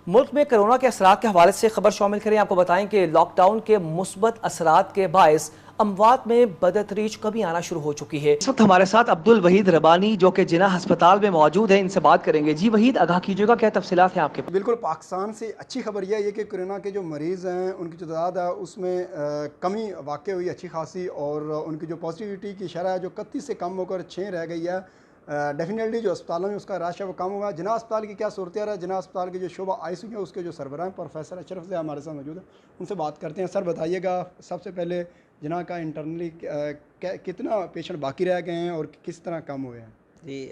मुल्क में कोरोना के असरात के हवाले से खबर शामिल करें। आपको बताएं कि लॉकडाउन के मुस्बत असरात के बायस अमवात में बदतरीज कमी आना शुरू हो चुकी है। इस वक्त हमारे साथ अब्दुल वहीद रबानी जो कि जिना अस्पताल में मौजूद है, इनसे बात करेंगे। जी वहीद, आगाह कीजिएगा, क्या तफसीलात हैं आपके पास? बिल्कुल, पाकिस्तान से अच्छी खबर यह है कि कोरोना के जो मरीज़ हैं उनकी जो तादाद है उसमें कमी वाक़ई हुई अच्छी खासी, और उनकी जो पॉजिटिविटी की शरह है जो 31 से कम होकर 6 रह गई है। डेफिनेटली जो अस्पतालों में उसका रश है वो कम हुआ है। जिना अस्पताल की क्या सूरत है, जिना अस्पताल के जो शोबा ICU है उसके जो सरबराह हैं प्रोफेसर अशरफ से हमारे साथ मौजूद है, उनसे बात करते हैं। सर बताइएगा, सबसे पहले जिना का इंटरनली कितना पेशेंट बाकी रह गए हैं और किस तरह कम हुए हैं? जी,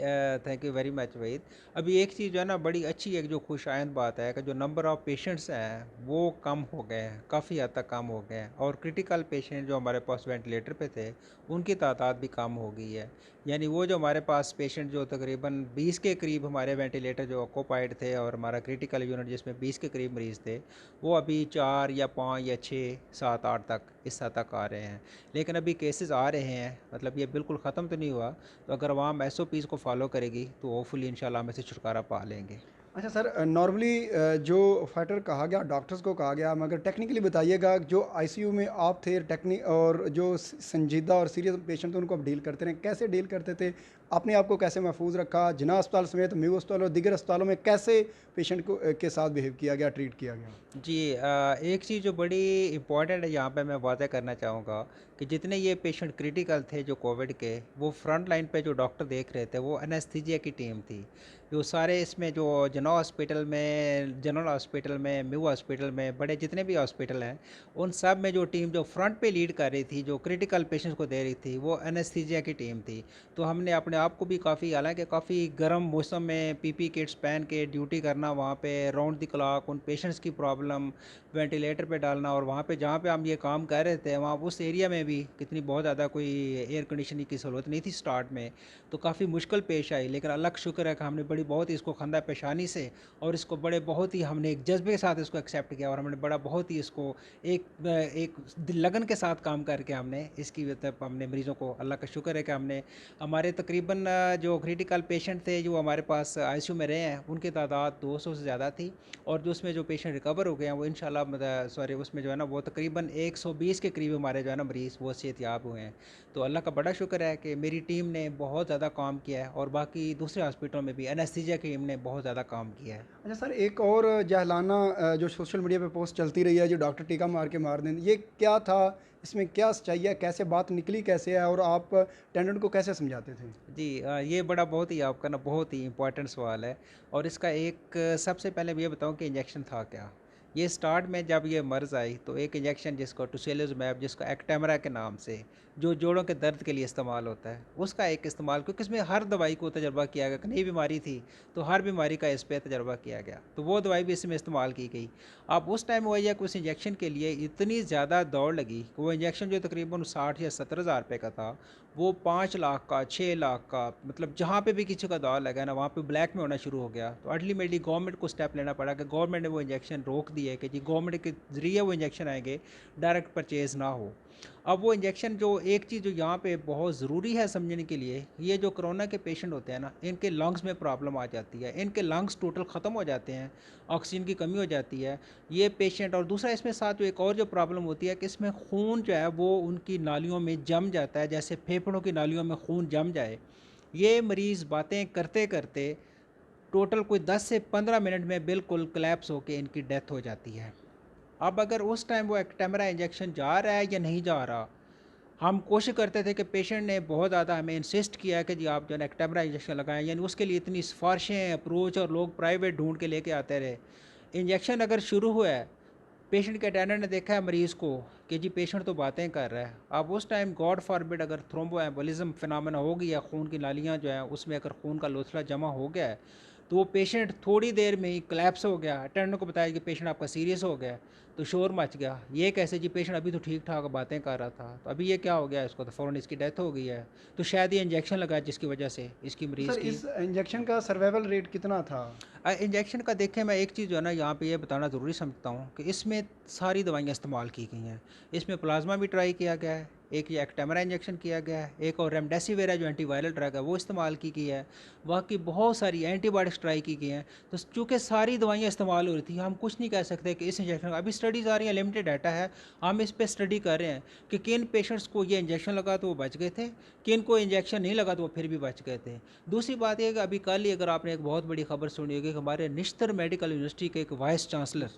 thank you very much Waheed. अभी एक चीज़ जो है ना, बड़ी अच्छी एक जो खुशाइंद बात है कि जो नंबर ऑफ़ पेशेंट्स हैं वो कम हो गए हैं, काफ़ी हद तक कम हो गए हैं, और क्रिटिकल पेशेंट जो हमारे पास वेंटिलेटर पे थे उनकी तादाद भी कम हो गई है। यानी वो जो हमारे पास पेशेंट जो तकरीबन 20 के करीब हमारे वेंटिलेटर जो ऑक्यूपाइड थे, और हमारा क्रिटिकल यूनिट जिसमें 20 के करीब मरीज़ थे, वो अभी 4 या 5 या 6 7 8 तक इस हद तक आ रहे हैं। लेकिन अभी केसेस आ रहे हैं, मतलब ये बिल्कुल ख़त्म तो नहीं हुआ। तो अगर आवाम SOPs को फॉलो करेगी तो होपफुली इंशाल्लाह हम इसे छुटकारा पा लेंगे। अच्छा सर, नॉर्मली जो फाइटर कहा गया, डॉक्टर्स को कहा गया, मगर टेक्निकली बताइएगा, जो ICU में आप थे टेक्निक और जो संजीदा और सीरियस पेशेंट थे उनको आप डील करते रहे, कैसे डील करते थे? अपने आप को कैसे महफूज रखा? जिना अस्पताल समेत म्यू अस्पताल और दीगर अस्पतालों में कैसे पेशेंट को के साथ बिहेव किया गया, ट्रीट किया गया? जी, एक चीज़ जो बड़ी इम्पॉर्टेंट है यहाँ पे मैं वाज़ह करना चाहूँगा कि जितने ये पेशेंट क्रिटिकल थे जो कोविड के, वो फ्रंट लाइन पे जो डॉक्टर देख रहे थे वो एनेस्थीसिया की टीम थी। जो सारे इसमें जो जिना हॉस्पिटल में, जनरल हॉस्पिटल में, म्यू हॉस्पिटल में, बड़े जितने भी हॉस्पिटल हैं, उन सब में जो टीम जो फ्रंट पे लीड कर रही थी, जो क्रिटिकल पेशेंट्स को दे रही थी, वो एनेस्थीसिया की टीम थी। तो हमने अपने आप को भी काफ़ी, हालाँकि काफ़ी गर्म मौसम में PP किट्स पहन के ड्यूटी करना, वहाँ पे राउंड द क्लॉक उन पेशेंट्स की प्रॉब्लम वेंटिलेटर पे डालना, और वहाँ पे जहाँ पे हम ये काम कर रहे थे वहाँ उस एरिया में भी कितनी बहुत ज़्यादा कोई एयर कंडीशनिंग की सहूलत नहीं थी स्टार्ट में, तो काफ़ी मुश्किल पेश आई। लेकिन अल्लाह का शुक्र है कि हमने बड़ी बहुत ही इसको खंदा पेशानी से, और इसको बड़े बहुत ही हमने एक जज्बे के साथ इसको एक्सेप्ट किया, और हमने बड़ा बहुत ही इसको एक लगन के साथ काम करके हमने इसकी, मतलब हमने मरीज़ों को, अल्लाह का शुक्र है कि हमने हमारे तकरीबन जो क्रिटिकल पेशेंट थे जो हमारे पास ICU में रहे हैं उनकी तादाद 200 से ज़्यादा थी, और जो उसमें जो पेशेंट रिकवर हो गए हैं वो इंशाल्लाह, मतलब सॉरी, उसमें जो है ना वो तकरीबन 120 के करीब हमारे जो है ना मरीज़ वो सेहतयाब हुए हैं। तो अल्लाह का बड़ा शुक्र है कि मेरी टीम ने बहुत ज़्यादा काम किया है, और बाकी दूसरे हॉस्पिटलों में भी एनेस्थीसिया की टीम ने बहुत ज़्यादा काम किया है। अच्छा सर, एक और जहलाना जो सोशल मीडिया पे पोस्ट चलती रही है, जो डॉक्टर टीका मार के मार दें, ये क्या था? इसमें क्या सच्चाई है? कैसे बात निकली, कैसे है, और आप टेंडेंट को कैसे समझाते थे? जी, ये बड़ा बहुत ही आपका ना बहुत ही इम्पोर्टेंट सवाल है, और इसका एक सबसे पहले मैं ये बताऊं कि इंजेक्शन था क्या। ये स्टार्ट में जब ये मर्ज़ आई तो एक इंजेक्शन जिसको टुसिलुज़मैब, जिसको एक्टेमरा के नाम से, जो जोड़ों के दर्द के लिए इस्तेमाल होता है, उसका एक इस्तेमाल, क्योंकि इसमें हर दवाई को तजर्बा किया गया कि नई बीमारी थी तो हर बीमारी का इस पर तजर्बा किया गया, तो वो दवाई भी इसमें इस्तेमाल की गई। अब उस टाइम हुआ यह कि उस इंजेक्शन के लिए इतनी ज़्यादा दौड़ लगी कि वो इंजेक्शन जो तकरीबन 60 या 70 हज़ार रुपये का था, वो 5 लाख का, 6 लाख का, मतलब जहाँ पे भी किसी का दाव लगा ना वहाँ पे ब्लैक में होना शुरू हो गया। तो अल्टीमेटली गवर्नमेंट को स्टेप लेना पड़ा कि गवर्नमेंट ने वो इंजेक्शन रोक दिए कि जी गवर्नमेंट के ज़रिए वो इंजेक्शन आएंगे, डायरेक्ट परचेज़ ना हो। अब वो इंजेक्शन, जो एक चीज़ जो यहाँ पे बहुत ज़रूरी है समझने के लिए, ये जो कोरोना के पेशेंट होते हैं ना, इनके लंग्स में प्रॉब्लम आ जाती है, इनके लंग्स टोटल ख़त्म हो जाते हैं, ऑक्सीजन की कमी हो जाती है ये पेशेंट। और दूसरा इसमें साथ जो एक और जो प्रॉब्लम होती है कि इसमें खून जो है वो उनकी नालियों में जम जाता है, जैसे फेफड़ों की नालियों में खून जम जाए। ये मरीज़ बातें करते करते टोटल कोई 10 से 15 मिनट में बिल्कुल कोलैप्स होकर इनकी डेथ हो जाती है। अब अगर उस टाइम वो एक्टेमरा इंजेक्शन जा रहा है या नहीं जा रहा, हम कोशिश करते थे कि पेशेंट ने बहुत ज़्यादा हमें इंसिस्ट किया है कि जी आप जो है एक्टेमरा इंजेक्शन लगाएं, यानी उसके लिए इतनी सिफारिशें, अप्रोच, और लोग प्राइवेट ढूंढ के लेके आते रहे। इंजेक्शन अगर शुरू हुआ है, पेशेंट के अटेंडेंट ने देखा है मरीज़ को कि जी पेशेंट तो बातें कर रहा है, अब उस टाइम गॉड फॉरबिड अगर थ्रोम्बो एम्बोलिज्म फिनोमेना हो गया, खून की नालियाँ जो हैं उसमें अगर खून का लोथड़ा जमा हो गया है, तो वो पेशेंट थोड़ी देर में ही कोलैप्स हो गया। अटेंडेंट को बताया कि पेशेंट आपका सीरियस हो गया है। तो शोर मच गया, ये कैसे जी, पेशेंट अभी तो ठीक ठाक बातें कर रहा था, तो अभी ये क्या हो गया इसको, तो फ़ौरन इसकी डेथ हो गई है। तो शायद ये इंजेक्शन लगा है जिसकी वजह से इसकी तो मरीज़ सर की। इस इंजेक्शन का सर्वाइवल रेट कितना था? इंजेक्शन का देखें, मैं एक चीज़ जो है ना यहाँ पे ये बताना ज़रूरी समझता हूँ कि इसमें सारी दवाइयाँ इस्तेमाल की गई हैं। इसमें प्लाज्मा भी ट्राई किया गया है, एक ये एक्टेमरा इंजेक्शन किया गया है, एक और रेमडेसिविर है जो एंटीवायरल ड्रग है वो इस्तेमाल की गई है। बाकी बहुत सारी एंटीबायोटिक्स ट्राई की गई हैं। तो चूँकि सारी दवाइयाँ इस्तेमाल हो रही थी, हम कुछ नहीं कह सकते कि इस इंजेक्शन का, अभी स्टडीज़ आ रही हैं, लिमिटेड डाटा है, हम इस पे स्टडी कर रहे हैं कि किन पेशेंट्स को ये इंजेक्शन लगा तो वो बच गए थे, किन को इंजेक्शन नहीं लगा तो वो फिर भी बच गए थे। दूसरी बात ये है कि अभी कल ही अगर आपने एक बहुत बड़ी खबर सुनी होगी कि हमारे निश्तर मेडिकल यूनिवर्सिटी के एक वाइस चांसलर,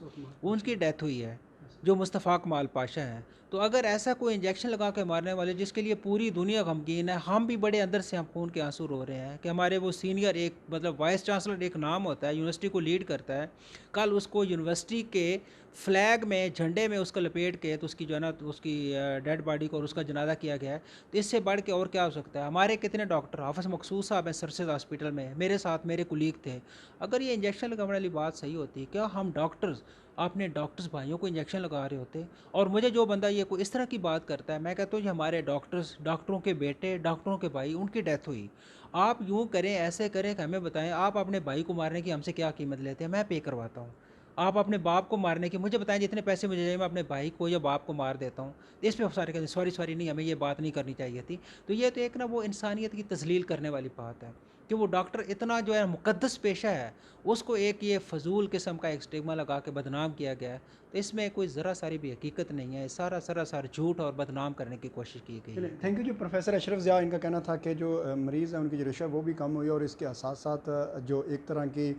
उनकी डेथ हुई है, जो मुस्तफ़ा कमाल पाशा हैं। तो अगर ऐसा कोई इंजेक्शन लगा के मारने वाले जिसके लिए पूरी दुनिया गमगीन है, हम भी बड़े अंदर से हम खून के आंसू रो रहे हैं कि हमारे वो सीनियर, एक मतलब वाइस चांसलर एक नाम होता है, यूनिवर्सिटी को लीड करता है, कल उसको यूनिवर्सिटी के फ्लैग में, झंडे में उसको लपेट के तो उसकी जो है ना, तो उसकी डेड बॉडी को और उसका जनाजा किया गया है। तो इससे बढ़ के और क्या हो सकता है? हमारे कितने डॉक्टर, हाफिज़ मकसूद साहब हैं सर्सेस हॉस्पिटल में, मेरे साथ मेरे कुलीग थे। अगर ये इंजेक्शन लगाने वाली बात सही होती, क्या हम डॉक्टर्स अपने डॉक्टर्स भाइयों को इंजेक्शन लगा रहे होते? और मुझे जो बंदा ये कोई इस तरह की बात करता है, मैं कहता हूँ ये हमारे डॉक्टर्स, डॉक्टरों के बेटे, डॉक्टरों के भाई, उनकी डेथ हुई। आप यूँ करें, ऐसे करें कि हमें बताएं, आप अपने भाई को मारने की हमसे क्या कीमत लेते हैं? मैं पे करवाता हूँ। आप अपने बाप को मारने की मुझे बताएं, जितने पैसे मुझे चाहिए मैं अपने भाई को या बाप को मार देता हूँ। इस पे सारे कहते हैं सॉरी सॉरी, नहीं हमें ये बात नहीं करनी चाहिए थी। तो ये तो एक ना वो इंसानियत की तज़लील करने वाली बात है कि वो डॉक्टर इतना जो है मुक़द्दस पेशा है, उसको एक ये फ़जूल किस्म का एक स्टिग्मा लगा के बदनाम किया गया है। तो इसमें कोई ज़रा सारी भी हकीकत नहीं है, सारा सरासर झूठ और बदनाम करने की कोशिश की गई चलिए है। Thank you ji. Professor Ashraf Zia, इनका कहना था कि जो मरीज़ हैं उनकी जो रिश्वत वो भी कम हुई और इसके साथ साथ जो एक तरह की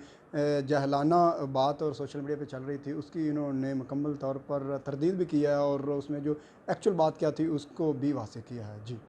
जहलाना बात और सोशल मीडिया पे चल रही थी उसकी इन्होंने मुकम्मल तौर पर तरदीद भी किया है और उसमें जो एक्चुअल बात क्या थी उसको भी वाज़ेह किया है। जी।